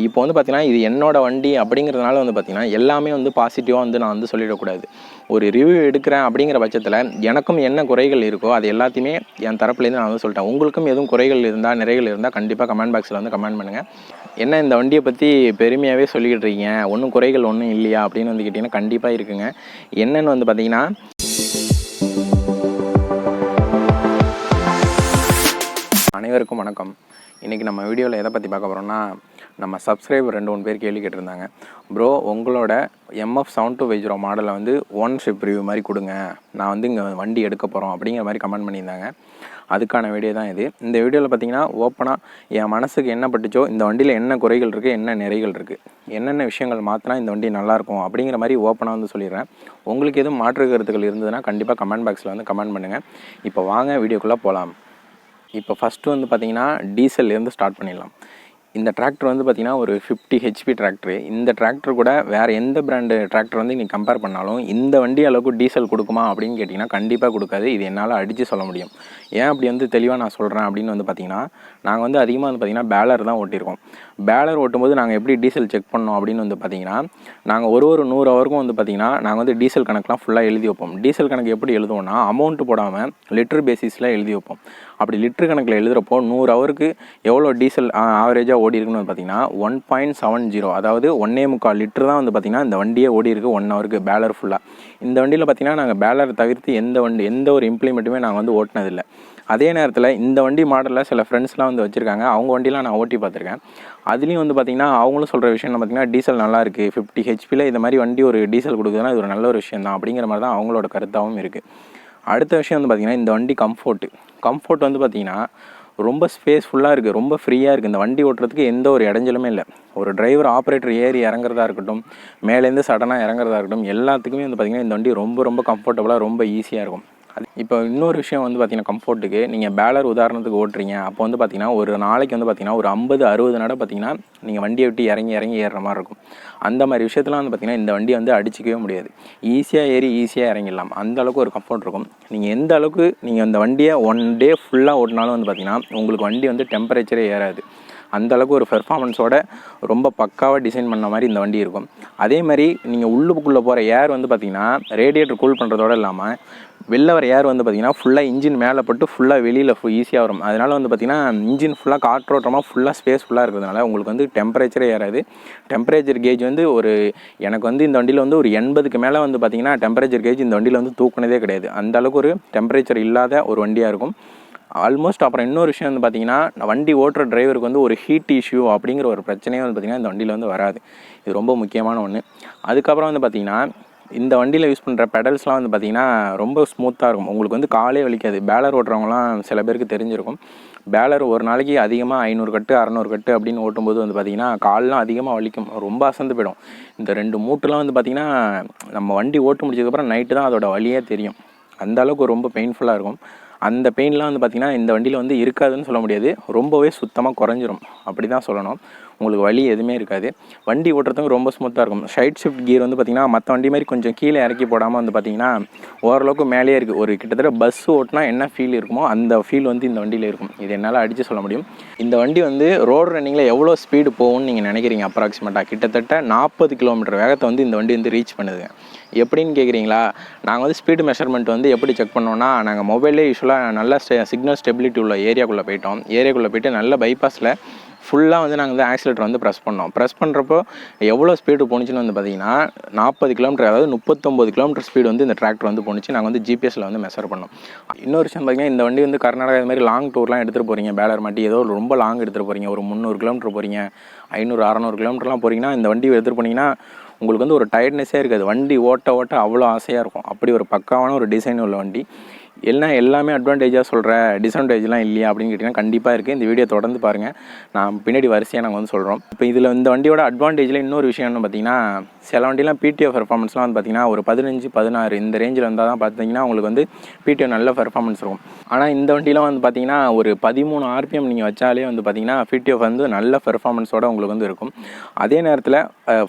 இப்போ வந்து பார்த்திங்கன்னா இது என்னோடய வண்டி அப்படிங்கிறதுனால வந்து பார்த்திங்கன்னா எல்லாமே வந்து பாசிட்டிவாக வந்து நான் வந்து சொல்லிடக்கூடாது. ஒரு ரிவ்யூ எடுக்கிறேன் அப்படிங்கிற பட்சத்தில் எனக்கும் என்ன குறைகள் இருக்கோ அது எல்லாத்தையுமே என் தரப்புலேருந்து நான் வந்து சொல்லிட்டேன். உங்களுக்கும் எதுவும் குறைகள் இருந்தால் நிறைகள் இருந்தால் கண்டிப்பாக கமெண்ட் பாக்ஸில் வந்து கமெண்ட் பண்ணுங்கள். என்ன இந்த வண்டியை பற்றி பெருமையாகவே சொல்லிக்கிட்டு இருக்கீங்க, ஒன்றும் குறைகள் ஒன்றும் இல்லையா அப்படின்னு வந்து கேட்டிங்கன்னா கண்டிப்பாக இருக்குங்க. என்னென்னு வந்து பார்த்திங்கன்னா, அனைவருக்கும் வணக்கம். இன்றைக்கி நம்ம வீடியோவில் எதை பற்றி பார்க்க போகிறோம்னா, நம்ம சப்ஸ்கிரைபர் 2-3 பேர் கேள்வி கேட்டிருந்தாங்க. ப்ரோ, உங்களோட MF 7250 மாடலை வந்து ஓனர்ஷிப் ரிவ்யூ மாதிரி கொடுங்க, நான் வந்து இங்கே வண்டி எடுக்க போகிறோம் அப்படிங்கிற மாதிரி கமெண்ட் பண்ணியிருந்தாங்க. அதுக்கான வீடியோ தான் இது. இந்த வீடியோவில் பார்த்தீங்கன்னா ஓப்பனாக என் மனசுக்கு என்ன பட்டுச்சோ, இந்த வண்டியில் என்ன குறைகள் இருக்குது, என்ன நிறைகள் இருக்குது, என்னென்ன விஷயங்கள் மாற்றினா இந்த வண்டி நல்லாயிருக்கும் அப்படிங்கிற மாதிரி ஓப்பனாக வந்து சொல்லிடுறேன். உங்களுக்கு எதுவும் மாற்று கருத்துக்கள் இருந்ததுன்னா கண்டிப்பாக கமெண்ட் பாக்ஸில் வந்து கமெண்ட் பண்ணுங்கள். இப்போ வாங்க வீடியோக்குள்ளே போகலாம். இப்போ ஃபஸ்ட்டு வந்து பார்த்திங்கன்னா டீசல்லேருந்து ஸ்டார்ட் பண்ணிடலாம். இந்த டிராக்டர் வந்து பார்த்திங்கன்னா ஒரு 50 HP டிராக்டரு. இந்த டிராக்டர் கூட வேறு எந்த பிராண்டு டிராக்டர் வந்து நீங்கள் கம்பேர் பண்ணாலும் இந்த வண்டி அளவுக்கு டீசல் கொடுக்குமா அப்படின்னு கேட்டிங்கன்னா கண்டிப்பாக கொடுக்காது. இது என்னால் அடித்து சொல்ல முடியும். ஏன் அப்படி வந்து தெளிவாக நான் சொல்கிறேன் அப்படின்னு வந்து பார்த்திங்கன்னா, நாங்கள் வந்து அதிகமாக வந்து பார்த்திங்கன்னா பேலர் தான் ஓட்டியிருக்கோம். பேலர் ஓட்டும்போது நாங்கள் எப்படி டீசல் செக் பண்ணோம் அப்படின்னு வந்து பார்த்திங்கன்னா, நாங்கள் ஒரு 100 ஹவருக்கும் வந்து பார்த்திங்கன்னா நாங்கள் வந்து டீசல் கணக்கெலாம் ஃபுல்லாக எழுதி வைப்போம். டீசல் கணக்கு எப்படி எழுதுவோம்னா, அமௌண்ட்டு போடாமல் லிட்டர் பேசிஸில் எழுதி வைப்போம். அப்படி லிட்டர் கணக்கில் எழுதுகிறப்போ 100 ஹவருக்கு எவ்வளோ டீசல் ஆவரேஜாக ஓடி இருக்குன்னு வந்து பார்த்திங்கன்னா 1.70, அதாவது 1.25 லிட்டர் தான் வந்து பார்த்திங்கன்னா இந்த வண்டியே ஓடி இருக்குது 1 ஹவருக்கு பேலர் ஃபுல்லாக. இந்த வண்டியில் பார்த்திங்கன்னா நாங்கள் பேலரை தவிர்த்து எந்த ஒரு இம்ப்ளிமெண்ட்டுமே நாங்கள் வந்து ஓட்டினதில்லை. அதே நேரத்தில் இந்த வண்டி மாடலில் சில ஃப்ரெண்ட்ஸ்லாம் வந்து வச்சுருக்காங்க. அவங்க வண்டிலாம் நான் ஓட்டி பார்த்துருக்கேன். அதுலேயும் வந்து பார்த்திங்கன்னா அவங்களும் சொல்கிற விஷயம் பார்த்திங்கன்னா டீசல் நல்லாயிருக்கு, 50 ஹெச்பியில் இந்த மாதிரி வண்டி ஒரு டீசல் கொடுக்குதுன்னா இது ஒரு நல்ல ஒரு விஷயம் தான் அப்படிங்கிற மாதிரி தான் அவங்களோட கருத்தாகவும் இருக்குது. அடுத்த விஷயம் வந்து பார்த்திங்கன்னா இந்த வண்டி கம்ஃபோர்ட் வந்து பார்த்திங்கன்னா ரொம்ப ஸ்பேஸ்ஃபுல்லாக இருக்குது, ரொம்ப ஃப்ரீயாக இருக்குது. இந்த வண்டி ஓட்டுறதுக்கு எந்த ஒரு இடைஞ்சலுமே இல்லை. ஒரு டிரைவர் ஆப்ரேட்டர் ஏறி இறங்குறதா இருக்கட்டும், மேலேருந்து சடனாக இறங்குறதா இருக்கட்டும், எல்லாத்துக்குமே வந்து பார்த்திங்கன்னா இந்த வண்டி ரொம்ப கம்ஃபர்டபுளாக ரொம்ப ஈஸியாக இருக்கும். இப்போ இன்னொரு விஷயம் வந்து பார்த்திங்கன்னா கம்ஃபோர்ட்டுக்கு நீங்கள் பேலர் உதாரணத்துக்கு ஓட்டுறீங்க. அப்போ வந்து பார்த்திங்கன்னா ஒரு நாளைக்கு வந்து பார்த்திங்கன்னா ஒரு 50-60 நட பார்த்திங்கன்னா நீங்கள் வண்டியை விட்டு இறங்கி ஏறுற மாதிரி இருக்கும். அந்த மாதிரி விஷயத்துலாம் வந்து பார்த்திங்கன்னா இந்த வண்டியை வந்து அடிச்சிக்கவே முடியாது. ஈஸியாக ஏறி ஈஸியாக இறங்கிடலாம். அந்தளவுக்கு ஒரு கம்ஃபோர்ட் இருக்கும். நீங்கள் எந்த அளவுக்கு நீங்கள் அந்த வண்டியை 1 டே ஃபுல்லாக ஓட்டினாலும் வந்து பார்த்திங்கன்னா உங்களுக்கு வண்டி வந்து டெம்பரேச்சரே ஏறாது. அந்தளவுக்கு ஒரு பெர்ஃபார்மன்ஸோட ரொம்ப பக்காவாக டிசைன் பண்ண மாதிரி இந்த வண்டி இருக்கும். அதே மாதிரி நீங்கள் உள்ளுக்குள்ளே போகிற ஏர் வந்து பார்த்திங்கன்னா ரேடியேட்டர் கூல் பண்ணுறதோடு இல்லாமல் வெளில வர ஏர் வந்து பார்த்திங்கன்னா ஃபுல்லாக இன்ஜின் மேலே பட்டு ஃபுல்லாக வெளியில் ஈஸியாக வரும். அதனால் வந்து பார்த்திங்கன்னா இன்ஜின் ஃபுல்லாக காற்றோட்டமாக ஃபுல்லாக ஸ்பேஸ் ஃபுல்லாக இருக்கிறதுனால உங்களுக்கு வந்து டெம்பரேச்சரே ஏறாது. டெம்பரேச்சர் கேஜ் வந்து எனக்கு வந்து இந்த வண்டியில் வந்து ஒரு 80க்கு மேலே வந்து பார்த்திங்கன்னா டெம்பரேச்சர் கேஜ் இந்த வண்டியில் வந்து தூக்குனதே கிடையாது. அந்தளவுக்கு ஒரு டெம்பரேச்சர் இல்லாத ஒரு வண்டியாக இருக்கும் ஆல்மோஸ்ட். அப்புறம் இன்னொரு விஷயம் வந்து பார்த்திங்கன்னா, வண்டி ஓட்டுற டிரைவருக்கு வந்து ஒரு ஹீட் இஷ்யூ அப்படிங்கிற ஒரு பிரச்சனையே வந்து பார்த்திங்கன்னா இந்த வண்டியில் வந்து வராது. இது ரொம்ப முக்கியமான ஒன்று. அதுக்கப்புறம் வந்து பார்த்திங்கன்னா இந்த வண்டியில் யூஸ் பண்ணுற பெடல்ஸ்லாம் வந்து பார்த்திங்கன்னா ரொம்ப ஸ்மூத்தாக இருக்கும். உங்களுக்கு வந்து காலே வலிக்காது. பேலர் ஓட்டுறவங்களாம் சில பேருக்கு தெரிஞ்சிருக்கும். பேலர் ஒரு நாளைக்கு அதிகமாக 500 கட்டு 600 கட்டு அப்படின்னு ஓட்டும்போது வந்து பார்த்திங்கன்னா கால்லாம் அதிகமாக வலிக்கும், ரொம்ப அசந்து போயிடும். இந்த 2 மூட்டுலாம் வந்து பார்த்திங்கன்னா நம்ம வண்டி ஓட்டு முடிச்சதுக்கப்புறம் நைட்டு தான் அதோட வலியே தெரியும். அந்த அளவுக்கு ரொம்ப பெயின்ஃபுல்லாக இருக்கும். அந்த பெயின்லாம் வந்து பார்த்திங்கன்னா இந்த வண்டியில் வந்து இருக்காதுன்னு சொல்ல முடியாது, ரொம்பவே சுத்தமாக குறைஞ்சிரும் அப்படி தான் சொல்லணும். உங்களுக்கு வலி எதுவுமே இருக்காது. வண்டி ஓட்டுறதுக்கு ரொம்ப ஸ்மூத்தாக இருக்கும். சைட் ஷிஃப்ட் கியர் வந்து பார்த்திங்கன்னா மற்ற வண்டி மாதிரி கொஞ்சம் கீழே இறக்கி போடாமல் வந்து பார்த்திங்கன்னா ஓரளவுக்கு மேலேயே இருக்குது. ஒரு கிட்டத்தட்ட பஸ் ஓட்டினா என்ன ஃபீல் இருக்குமோ அந்த ஃபீல் வந்து இந்த வண்டியில் இருக்கும். இது என்னால் அடித்து சொல்ல முடியும். இந்த வண்டி வந்து ரோடு ரன்னிங்கில் எவ்வளோ ஸ்பீடு போகும்னு நீங்கள் நினைக்கிறீங்க? அப்ராக்சிமேட்டாக கிட்டத்தட்ட 40 கிலோமீட்டர் வேகத்தை வந்து இந்த வண்டி வந்து ரீச் பண்ணுதுங்க. எப்படின்னு கேட்குறீங்களா? நாங்கள் வந்து ஸ்பீடு மெஷர்மெண்ட் வந்து எப்படி செக் பண்ணோன்னா, நாங்கள் மொபைல்லே யூஸ்வலாக நல்ல சிக்னல் ஸ்டெபிலிட்டி உள்ள ஏரியாக்குள்ளே போயிட்டோம். ஏரியாக்குள்ளே போய்ட்டு நல்ல பைபாஸில் ஃபுல்லாக வந்து நாங்கள் வந்து ஆக்சிலேட்டர் வந்து ப்ரெஸ் பண்ணோம். ப்ரெஸ் பண்ணுறப்போ எவ்வளோ ஸ்பீடு போணுச்சுன்னு வந்து பார்த்திங்கன்னா 40 கிலோமீட்டர், அதாவது 39 கிலோமீட்டர் ஸ்பீடு வந்து இந்த டிராக்டர் வந்து போணுச்சு. நாங்கள் வந்து ஜிபிஎஸ்சில் வந்து மெஷர் பண்ணோம். இன்னொரு விஷயம் பார்த்திங்கன்னா, இந்த வண்டி வந்து கர்நாடகா இது மாதிரி லாங் டூர்லாம் எடுத்துகிட்டு போகிறீங்க, பேலர் மாட்டி ஏதோ ரொம்ப லாங் எடுத்துகிட்டு போகிறீங்க, ஒரு 300 கிலோமீட்டர் போகிறீங்க, 500-600 கிலோமீட்டர்லாம் போகிறீங்கன்னா இந்த வண்டி எடுத்துகிட்டு போனீங்கன்னா உங்களுக்கு வந்து ஒரு டயர்ட்னஸே இருக்காது. வண்டி ஓட்ட அவ்வளோ ஆசையாக இருக்கும். அப்படி ஒரு பக்காவான ஒரு டிசைன் உள்ள வண்டி. எல்லாமே அட்வான்டேஜாக சொல்கிற, டிஸ்அட்வான்டேஜ்லாம் இல்லையா அப்படின்னு கேட்டிங்கன்னா கண்டிப்பாக இருக்குது. இந்த வீடியோ தொடர்ந்து பாருங்கள், நான் பின்னாடி வரிசையாக நாங்கள் வந்து சொல்கிறோம். இப்போ இதில் இந்த வண்டியோட அட்வான்டேஜில் இன்னொரு விஷயம் என்ன பார்த்திங்கன்னா, சில வண்டிலாம் பிடிஓ பெர்ஃபார்மன்ஸ்லாம் வந்து பார்த்திங்கன்னா ஒரு 15-16 இந்த ரேஞ்சில் இருந்தால் தான் பார்த்தீங்கன்னா உங்களுக்கு வந்து பிடிஓ நல்ல பெர்ஃபார்மன்ஸ் இருக்கும். ஆனால் இந்த வண்டிலாம் வந்து பார்த்திங்கன்னா ஒரு 13 ஆர்பிஎம் நீங்கள் வச்சாலே வந்து பார்த்திங்கன்னா பிடிஓ வந்து நல்ல பெர்ஃபார்மன்ஸோடு உங்களுக்கு வந்து இருக்கும். அதே நேரத்தில்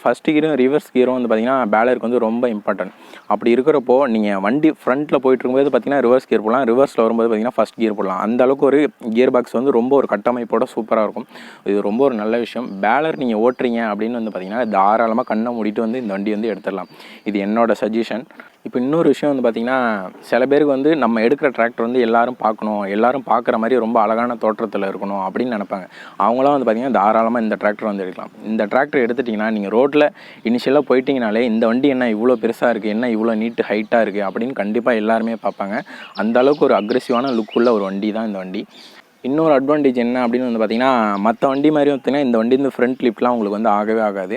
ஃபஸ்ட் கியரும் ரிவர்ஸ் கியரும் வந்து பார்த்திங்கன்னா பேலருக்கு வந்து ரொம்ப இம்பார்ட்டன்ட். அப்படி இருக்கிறப்போ நீங்கள் வண்டி ஃப்ரண்ட்டில் போயிட்டு இருக்கும்போது பார்த்திங்கன்னா ரிவர்ஸ் கியர் போடலாம், ரிவர்ஸில் வரும்போது பார்த்திங்கன்னா ஃபஸ்ட் கியர் போடலாம். அந்த அளவுக்கு ஒரு கியர் பாக்ஸ் வந்து ரொம்ப ஒரு கட்டமைப்போட சூப்பராக இருக்கும். இது ரொம்ப ஒரு நல்ல விஷயம். பேலர் நீங்கள் ஓட்டுறீங்க அப்படின்னு வந்து பார்த்திங்கன்னா தாராளமாக கண்ணை மூடிட்டு வந்து இந்த வண்டி வந்து எடுத்துடலாம். இது என்னோட சஜஷன். இப்போ இன்னொரு விஷயம் வந்து பார்த்திங்கன்னா சில பேருக்கு வந்து நம்ம எடுக்கிற டிராக்டர் வந்து எல்லாரும் பார்க்கணும், எல்லாரும் பார்க்குற மாதிரி ரொம்ப அழகான தோற்றத்தில் இருக்கணும் அப்படின்னு நினைப்பாங்க. அவங்களாம் வந்து பார்த்திங்கன்னா தாராளமாக இந்த டிராக்டர் வந்து எடுக்கலாம். இந்த டிராக்டர் எடுத்துட்டிங்கன்னா நீங்கள் ரோட்டில் இனிஷியலாக போயிட்டீங்கனாலே இந்த வண்டி என்ன இவ்வளோ பெருசாக இருக்குது, என்ன இவ்வளோ நீட்டு ஹைட்டாக இருக்குது அப்படின்னு கண்டிப்பாக எல்லாருமே பார்ப்பாங்க. அந்தளவுக்கு ஒரு அக்ரெசிவான லுக் உள்ள ஒரு வண்டி தான் இந்த வண்டி. இன்னொரு அட்வான்டேஜ் என்ன அப்படின்னு வந்து பார்த்திங்கன்னா மற்ற வண்டி மாதிரி பார்த்திங்கன்னா இந்த வண்டி இந்த ஃப்ரண்ட் லிஃப்ட்லாம் உங்களுக்கு வந்து ஆகவே ஆகாது.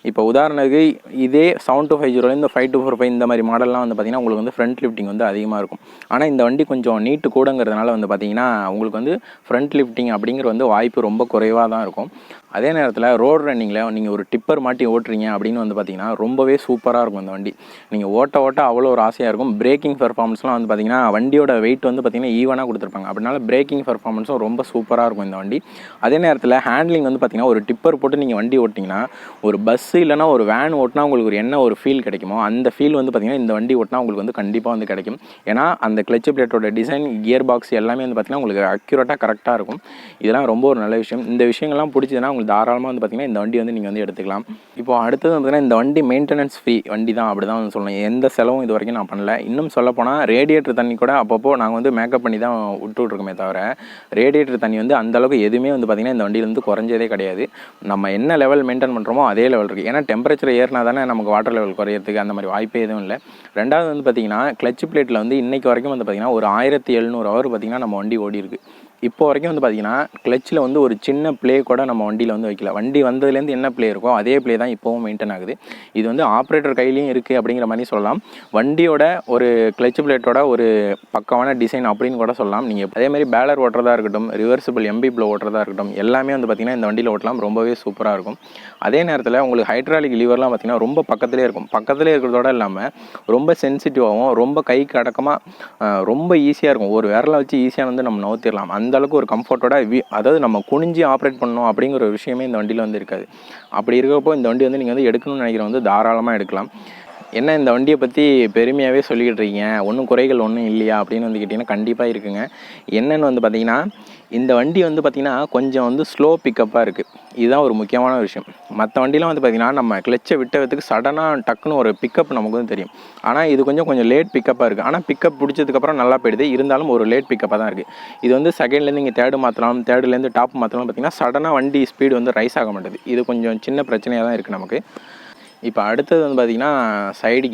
இப்போ உதாரணத்துக்கு இதே 725 இந்த 5245 இந்த மாதிரி மாடல்லாம் வந்து பார்த்திங்கன்னா உங்களுக்கு வந்து ஃப்ரண்ட் லிஃப்டிங் வந்து அதிகமாக இருக்கும். ஆனால் இந்த வண்டி கொஞ்சம் நீட்டு கூடங்கிறதுனால வந்து பார்த்திங்கன்னா உங்களுக்கு வந்து ஃப்ரண்ட் லிஃப்டிங் அப்படிங்கிற வந்து வாய்ப்பு ரொம்ப குறைவாக தான் இருக்கும். அதே நேரத்தில் ரோடு ரன்னிங்கில் நீங்கள் ஒரு டிப்பர் மாட்டி ஓட்டுறீங்க அப்படின்னு வந்து பார்த்திங்கன்னா ரொம்பவே சூப்பராக இருக்கும் இந்த வண்டி. நீங்கள் ஓட்ட அவ்வளோ ஒரு ஆசையாக இருக்கும். பிரேக்கிங் பெர்ஃபார்மன்ஸ்லாம் வந்து பார்த்திங்கன்னா வண்டியோட வெயிட் வந்து பார்த்திங்கன்னா ஈவனாக கொடுத்துருப்பாங்க. அப்படினால பிரேக்கிங் பெர்ஃபார்மன்ஸும் ரொம்ப சூப்பராக இருக்கும் இந்த வண்டி. அதே நேரத்தில் ஹேண்ட்லிங் வந்து பார்த்திங்கன்னா ஒரு டிப்பர் போட்டு நீங்கள் வண்டி ஓட்டிங்கன்னா ஒரு பஸ்ஸு இல்லைனா ஒரு வேன் ஓட்டினா உங்களுக்கு ஒரு என்ன ஒரு ஃபீல் கிடைக்குமோ அந்த ஃபீல் வந்து பார்த்திங்கன்னா இந்த வண்டி ஓட்டினா உங்களுக்கு வந்து கண்டிப்பாக வந்து கிடைக்கும். ஏன்னா அந்த கிளட்ச் பிளேட்டோட டிசைன், கியர் பாக்ஸ் எல்லாமே வந்து பார்த்திங்கன்னா உங்களுக்கு அக்யூரேட்டாக கரெக்டாக இருக்கும். இதெல்லாம் ரொம்ப ஒரு நல்ல விஷயம். இந்த விஷயங்கள்லாம் பிடிச்சதுன்னா உங்களுக்கு தாராளமாக வந்து பார்த்திங்கன்னா இந்த வண்டி வந்து நீங்கள் வந்து எடுத்துக்கலாம். இப்போ அடுத்தது பார்த்திங்கன்னா இந்த வண்டி மெயின்டெனன்ஸ் ஃப்ரீ வண்டி தான், அப்படி தான் வந்து சொல்லணும். எந்த செலவும் இது வரைக்கும் நான் பண்ணல. இன்னும் சொல்லப்போனால் ரேடியேட்டர் தண்ணி கூட அப்பப்போ நாங்கள் வந்து மேக்கப் பண்ணி தான் விட்டுருக்கோமே தவிர ரேடியேட்டர் தண்ணி வந்து அந்தளவுக்கு எதுவுமே வந்து பார்த்திங்கன்னா இந்த வண்டியில் வந்து குறைஞ்சதே கிடையாது. நம்ம என்ன லெவல் மெயின்டைன் பண்ணுறோமோ அதே லெவல் இருக்குது. ஏன்னா டெம்பரேச்சர் ஏறினா தானே நமக்கு வாட்டர் லெவல் குறையிறதுக்கு அந்த மாதிரி வாய்ப்பே எதுவும் இல்லை. ரெண்டாவது வந்து பார்த்திங்கன்னா கிளட்ச் பிளேட்டில் வந்து இன்றைக்கு வரைக்கும் வந்து பார்த்திங்கன்னா ஒரு 1700 ஹவர் பார்த்திங்கன்னா நம்ம வண்டி ஓடி இருக்குது. இப்போ வரைக்கும் வந்து பார்த்திங்கன்னா கிளச்சில் வந்து ஒரு சின்ன ப்ளே கூட நம்ம வண்டியில் வந்து வைக்கல. வண்டி வந்ததுலேருந்து என்ன ப்ளே இருக்கோ அதே ப்ளே தான் இப்போவும் மெயின்டைன் ஆகுது. இது வந்து ஆப்ரேட்டர் கையிலையும் இருக்குது அப்படிங்கிற மாதிரி சொல்லலாம். வண்டியோட ஒரு கிளச் பிளேட்டோட ஒரு பக்கமான டிசைன் அப்படின்னு கூட சொல்லலாம். நீங்கள் அதேமாதிரி பேலர் ஓட்டுறதா இருக்கட்டும், ரிவர்சிபிள் எம்பிபிள் ஓட்டுறதா இருக்கட்டும், எல்லாமே வந்து பார்த்திங்கன்னா இந்த வண்டியில் ஓட்டலாம். ரொம்பவே சூப்பராக இருக்கும். அதே நேரத்தில் உங்களுக்கு ஹைட்ராலிக் லிவர்லாம் பார்த்திங்கன்னா ரொம்ப பக்கத்துலேயே இருக்கும். பக்கத்துலேயே இருக்கிறதோட இல்லாமல் ரொம்ப சென்சிட்டிவாகவும் ரொம்ப கைக்கு அடக்கமாக ரொம்ப ஈஸியாக இருக்கும். ஒரு விரலை வச்சு ஈஸியாக வந்து நம்ம நவுத்திடலாம். அந்த அளவுக்கு ஒரு கம்ஃபர்ட்டோட அதாவது நம்ம குனிஞ்சு ஆப்ரேட் பண்ணணும் அப்படிங்கிற ஒரு விஷயமே இந்த வண்டியில் வந்து இருக்காது. அப்படி இருக்கிறப்போ இந்த வண்டி வந்து நீங்கள் வந்து எடுக்கணும்னு நினைக்கிற வந்து தாராளமாக எடுக்கலாம். என்ன இந்த வண்டியை பற்றி பெருமையாகவே சொல்லிக்கிட்டு இருக்கீங்க, ஒன்றும் குறைகள் ஒன்றும் இல்லையா அப்படின்னு வந்து கேட்டிங்கன்னா கண்டிப்பாக இருக்குங்க. என்னென்னு வந்து பார்த்திங்கன்னா இந்த வண்டி வந்து பார்த்திங்கன்னா கொஞ்சம் வந்து ஸ்லோ பிக்கப்பாக இருக்குது. இதுதான் ஒரு முக்கியமான விஷயம். மற்ற வண்டிலாம் வந்து பார்த்திங்கன்னா நம்ம கிளச்சை விட்டதுக்கு சடனாக டக்குன்னு ஒரு பிக்கப் நமக்கு வந்து தெரியும். ஆனால் இது கொஞ்சம் லேட் பிக்கப்பாக இருக்குது. ஆனால் பிக்கப் பிடிச்சதுக்கப்புறம் நல்லா போயிடுது. இருந்தாலும் ஒரு லேட் பிக்கப்பாக தான் இருக்குது. இது வந்து செகண்ட்லேருந்து நீங்கள் தேர்டு மாற்றலாம், தேர்டுலேருந்து டாப் மாற்றலாம். பார்த்திங்கன்னா சடனாக வண்டி ஸ்பீடு வந்து ரைஸ் ஆக மாட்டேது. இது கொஞ்சம் சின்ன பிரச்சனையாக தான் இருக்குது நமக்கு. இப்போ அடுத்தது வந்து பார்த்திங்கன்னா சைடு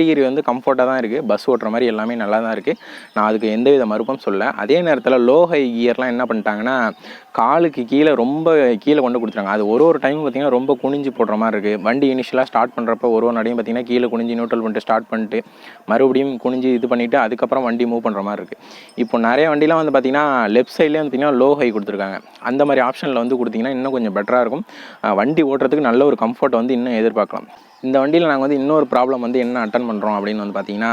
கியர் வந்து கம்ஃபர்ட்டாக தான் இருக்குது. பஸ் ஓட்டுற மாதிரி எல்லாமே நல்லா தான் இருக்குது. நான் அதுக்கு எந்த வித மறுப்பும் சொல்ல. அதே நேரத்தில் லோ ஹை கியர்லாம் என்ன பண்ணிட்டாங்கன்னா காலுக்கு கீழே ரொம்ப கீழே கொண்டு கொடுத்துறாங்க. அது ஒரு டைம் பார்த்திங்கன்னா ரொம்ப குனிஞ்சு போடுற மாதிரி இருக்குது. வண்டி இனிஷியலாக ஸ்டார்ட் பண்ணுறப்போ ஒரு நடையும் பார்த்திங்கன்னா கீழே குனிஞ்சு நியூட்ரல் பண்ணிட்டு ஸ்டார்ட் பண்ணிட்டு மறுபடியும் குனிஞ்சு இது பண்ணிவிட்டு அதுக்கப்புறம் வண்டி மூவ் பண்ணுற மாதிரி இருக்குது. இப்போ நிறைய வண்டிலாம் வந்து பார்த்திங்கன்னா லெஃப்ட் சைட்லேயே வந்து பார்த்திங்கன்னா லோ ஹை கொடுத்துருக்காங்க. அந்த மாதிரி ஆப்ஷனில் வந்து கொடுத்திங்கன்னா இன்னும் கொஞ்சம் பெட்டராக இருக்கும். வண்டி ஓட்டுறதுக்கு நல்ல ஒரு கம்ஃபர்ட் வந்து இன்னும் எதிர்பார்க்கலாம். இந்த வண்டியில் நாங்கள் வந்து இன்னொரு ப்ராப்ளம் வந்து என்ன அட்டன் பண்ணுறோம் அப்படின்னு வந்து பார்த்திங்கன்னா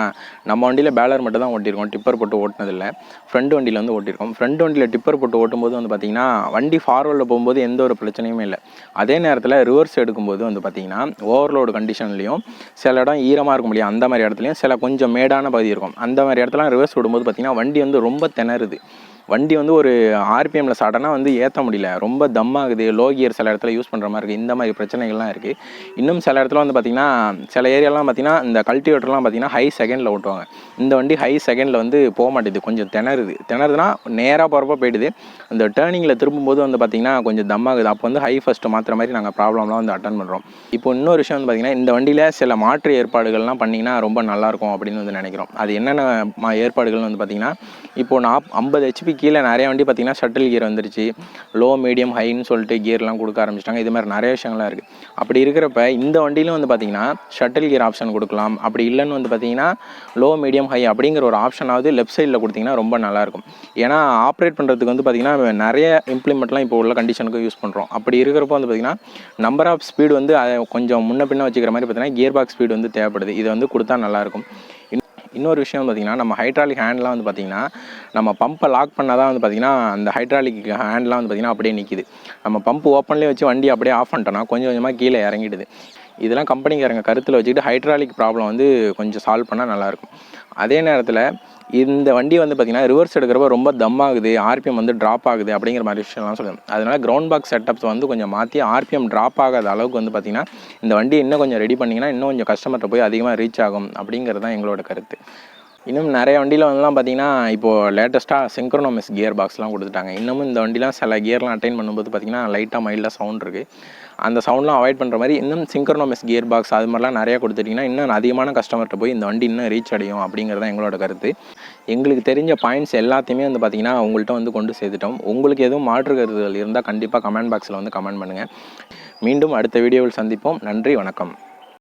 நம்ம வண்டியில் பேலர் மட்டும் தான் ஓட்டியிருக்கோம். டிப்பர் போட்டு ஓட்டினதில்லை. ஃப்ரண்ட் வண்டியில் வந்து ஓட்டியிருக்கோம். ஃப்ரண்ட் வண்டியில் டிப்பர் போட்டு ஓட்டும்போது வந்து பார்த்திங்கன்னா வண்டி ஃபார்வர்டில் போகும்போது எந்த ஒரு பிரச்சனையுமே இல்லை. அதே நேரத்தில் ரிவர்ஸ் எடுக்கும்போது வந்து பார்த்திங்கன்னா ஓவர்லோடு கண்டிஷன்லேயும் சில இடம் ஈரமாக இருக்கும் இல்லையா, அந்த மாதிரி இடத்துலையும் சில கொஞ்சம் மேடான பகுதி இருக்கும். அந்த மாதிரி இடத்துலாம் ரிவர்ஸ் விடும்போது பார்த்திங்கன்னா வண்டி வந்து ரொம்ப திணறுது. வண்டி வந்து ஒரு ஆர்பிஎம்மில் சடனாக வந்து ஏற்ற முடியல, ரொம்ப தம்மாகுது. லோ கியர் சில இடத்துல யூஸ் பண்ணுற மாதிரி இருக்குது. இந்த மாதிரி பிரச்சனைகள்லாம் இருக்குது. இன்னும் சில இடத்துல வந்து பார்த்திங்கன்னா சில ஏரியாலாம் பார்த்திங்கன்னா இந்த கல்டிவேட்டர்லாம் பார்த்திங்கன்னா ஹை செகண்டில் ஓட்டுவாங்க. இந்த வண்டி ஹை செகண்டில் வந்து போக மாட்டேது, கொஞ்சம் திணறுதுன்னா நேராக போகிறப்போ போயிடுது. அந்த டேர்னிங்கில் திரும்பும்போது வந்து பார்த்திங்கன்னா கொஞ்சம் தம்மாகுது. அப்போ வந்து ஹை ஃபஸ்ட்டு மாற்றுற மாதிரி நாங்கள் ப்ராப்ளம்லாம் வந்து அட்டன் பண்ணுறோம். இப்போ இன்னொரு விஷயம் வந்து பார்த்திங்கன்னா இந்த வண்டியில் சில மாற்று ஏற்பாடுகள்லாம் பண்ணிங்கன்னா ரொம்ப நல்லாயிருக்கும் அப்படின்னு வந்து நினைக்கிறோம். அது என்னென்ன ஏற்பாடுகள்னு வந்து பார்த்திங்கன்னா இப்போ 50 HP வண்டிக்கு கீழே நிறைய வண்டி பார்த்திங்கன்னா ஷட்டில் கியர் வந்துருச்சு, லோ மீடியம் ஹைன்னு சொல்லிட்டு கியர்லாம் கொடுக்க ஆரம்பிச்சிட்டாங்க. இது மாதிரி நிறைய விஷயங்கள்லாம் இருக்குது. அப்படி இருக்கிறப்ப இந்த வண்டியிலும் வந்து பார்த்திங்கன்னா ஷட்டில் கியர் ஆப்ஷன் கொடுக்கலாம். அப்படி இல்லைன்னு வந்து பார்த்திங்கன்னா லோ மீடியம் ஹை அப்படிங்கிற ஒரு ஆப்ஷனாவது லெஃப்ட் சைடில் கொடுத்திங்கன்னா ரொம்ப நல்லாயிருக்கும். ஏன்னா ஆப்ரேட் பண்ணுறதுக்கு வந்து பார்த்திங்கன்னா நிறைய இம்ப்ளிமெண்ட்லாம் இப்போ உள்ள கண்டிஷனுக்கு யூஸ் பண்ணுறோம். அப்படி இருக்கிறப்போ வந்து பார்த்திங்கன்னா நம்பர் ஆஃப் ஸ்பீடு வந்து அதை கொஞ்சம் முன்ன பின்ன வச்சுக்கிற மாதிரி பார்த்திங்கன்னா கியர் பாக்ஸ் ஸ்பீடு வந்து தேவைப்படுது. இதை வந்து கொடுத்தா நல்லாயிருக்கும். இன்னொரு விஷயம் பார்த்திங்கன்னா நம்ம ஹைட்ராலிக் ஹேண்ட்லாம் வந்து பார்த்திங்கன்னா நம்ம பம்பை லாக் பண்ணால் தான் வந்து பார்த்திங்கன்னா அந்த ஹைட்ராலிக் ஹேண்ட்லாம் வந்து பார்த்திங்கன்னா அப்படியே நிற்கிது. நம்ம பம்ப் ஓப்பன்லேயே வச்சு வண்டி அப்படியே ஆஃப் பண்ணிட்டோன்னா கொஞ்சம் கொஞ்சமாக கீழே இறங்கிடுது. இதெல்லாம் கம்பெனிக்காரங்க கருத்தில் வச்சுக்கிட்டு ஹைட்ராலிக் ப்ராப்ளம் வந்து கொஞ்சம் சால்வ் பண்ணால் நல்லாயிருக்கும். அதே நேரத்தில் இந்த வண்டி வந்து பார்த்திங்கன்னா ரிவர்ஸ் எடுக்கிறப்ப ரொம்ப தம் ஆகுது, ஆர்பிஎம் வந்து ட்ராப் ஆகுது அப்படிங்கிற மாதிரி விஷயம்லாம் சொல்லுவேன். அதனால் கிரவுண்ட் பாக்ஸ் செட்டப்ஸ் வந்து கொஞ்சம் மாற்றி ஆர்பிஎம் ட்ராப் ஆகாத அளவுக்கு வந்து பார்த்திங்கன்னா இந்த வண்டி இன்னும் கொஞ்சம் ரெடி பண்ணிங்கன்னா இன்னும் கொஞ்சம் கஸ்டமர்கிட்ட போய் அதிகமாக ரீச் ஆகும் அப்படிங்கிறது தான் எங்களோட கருத்து. இன்னும் நிறைய வண்டியில் வந்துலாம் பார்த்திங்கன்னா இப்போது லேட்டஸ்ட்டாக சிங்க்ரோனோமஸ் கியர் பாக்ஸ்லாம் கொடுத்துட்டாங்க. இன்னமும் இந்த வண்டிலாம் சில கியர்லாம் அட்டைன் பண்ணும்போது பார்த்திங்கன்னா லைட்டாக மைல்டாக சவுண்ட் இருக்குது. அந்த சவுண்ட்லாம் அவாய்ட் பண்ணுற மாதிரி இன்னும் சிங்க்ரோனோமஸ் கியர் பாக்ஸ் அது மாதிரிலாம் நிறையா கொடுத்துட்டிங்கன்னா இன்னும் அதிகமான கஸ்டமர்கிட்ட போய் இந்த வண்டி இன்னும் ரீச் அடையும் அப்படிங்கிறது தான் எங்களோட கருத்து. எங்களுக்கு தெரிஞ்ச பாயிண்ட்ஸ் எல்லாத்தையுமே வந்து பார்த்திங்கன்னா உங்கள்கிட்ட வந்து கொண்டு சேர்த்துட்டோம். உங்களுக்கு எதுவும் மாற்று கருத்துகள் இருந்தால் கண்டிப்பாக கமெண்ட் பாக்ஸில் வந்து கமெண்ட் பண்ணுங்கள். மீண்டும் அடுத்த வீடியோவில் சந்திப்போம். நன்றி, வணக்கம்.